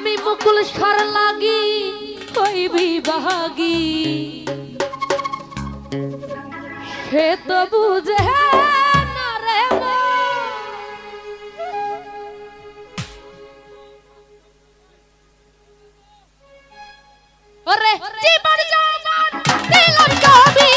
আমি মুকুল সার লাগি কইবি বাহাগি সে তো বুঝে না রে ওরে জীবন জবান দিলাম কবি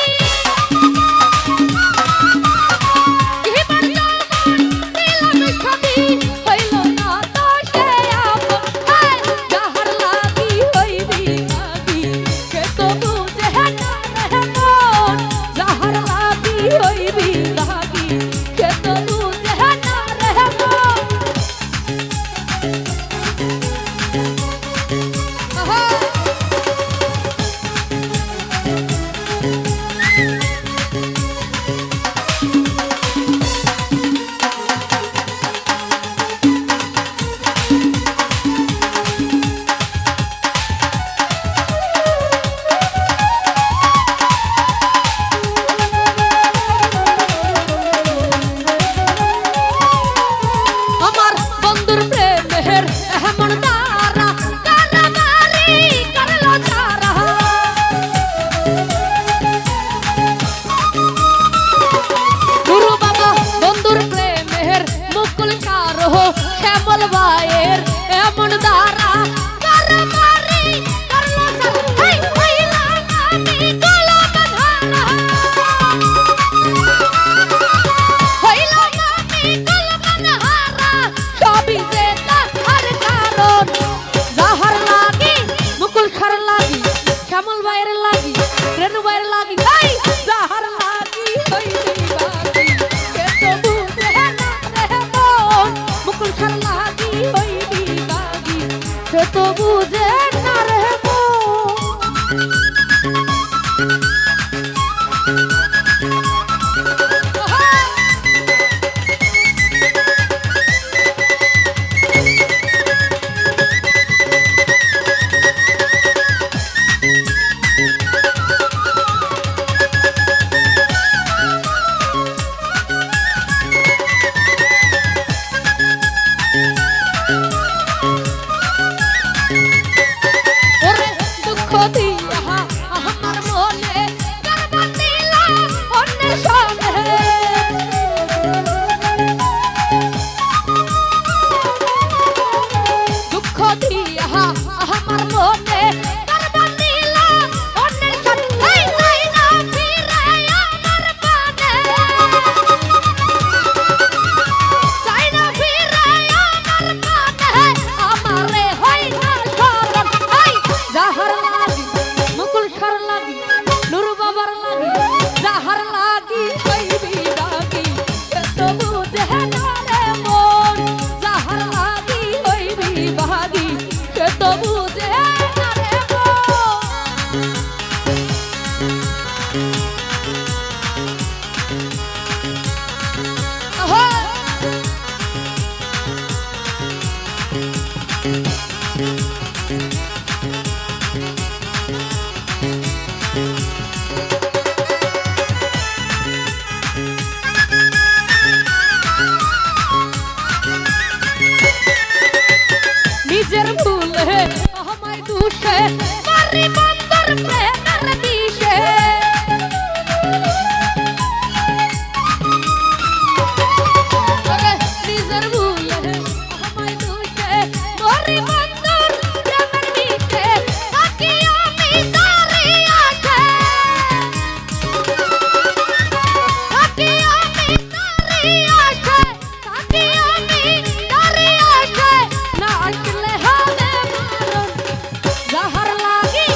ভাইয়ের এমন দ্বারা কারমারি করলো হেই হইলাম আমি কলম ধারা হইলাম আমি কলম ধারা সবই যে তাহার কারণ যাহার লাগি মুকুল খার লাগি শ্যামল ভাইয়ের লাগি রেণু ভাইয়ের লাগি হেই যাহার লাগি হইবি বাকি কে তো বুঝে না রে মন মুকুল খার লাগি হইবি বাগি সে তো বুঝে না রে নিজের ভুলে আমায় দুষে মারি বন্দর প্রেমের বিষে নিজের ভুলে আমায় দুষে মারি বন্দর প্রেমের বিষে তাকি আমি দাঁড়িয়ে আছে তাকি আমি দাঁড়িয়ে আছে তাকি আমি দাঁড়িয়ে আছে না আসলে হবে মারণ যাহার লাগি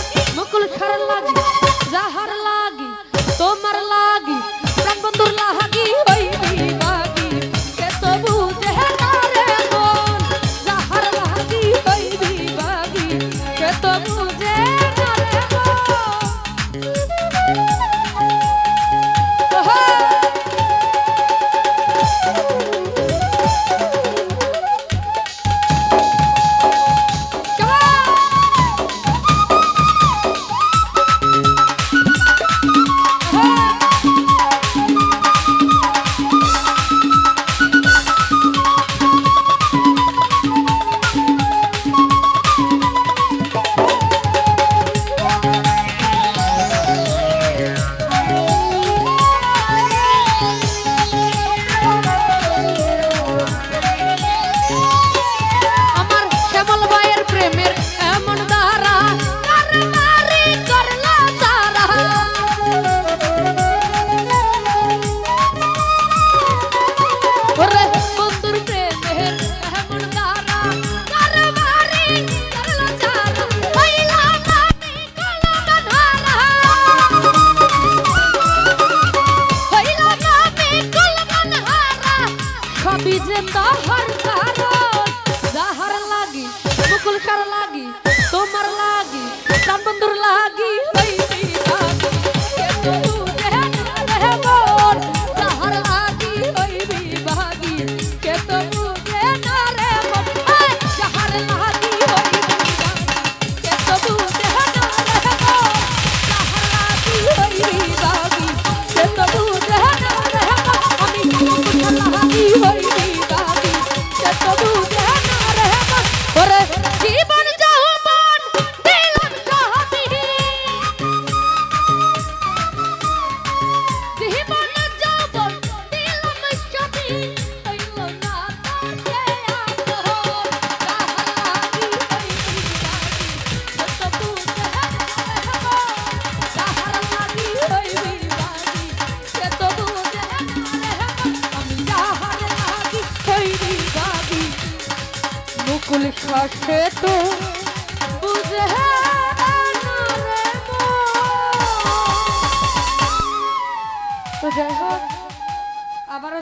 তাহার কারণ যাহার লাগি মুকুল খার লাগি তোমার লাগি প্রাণ বন্ধুর লাগি হইবি বাগি কে তো বুঝে না রে মন যাহার লাগি হইবি বাগি কে তো বুঝে না রে মন যাহার লাগি হইবি বাগি কে তো বুঝে না রে মন যাহার লাগি হইবি বাগি কে তো বুঝে না রে মন আমি মুকুল খার লাগি হইবি বাগি কে তো বুঝে না রে মন ওরে জীবন যৌবন দিলাম সহাবি জীবন যৌবন দিলাম সবই হইল না তাতে আপন যাহার লাগি হইবি বাগি কত বুঝে না রে মন যাহার লাগি হইবি বাগি কত বুঝে না রে মন আমি যাহার লাগি হইবি বাগি মুকুল শ্বাসে তো বুঝে না রে মন। তো যাই হোক আবারও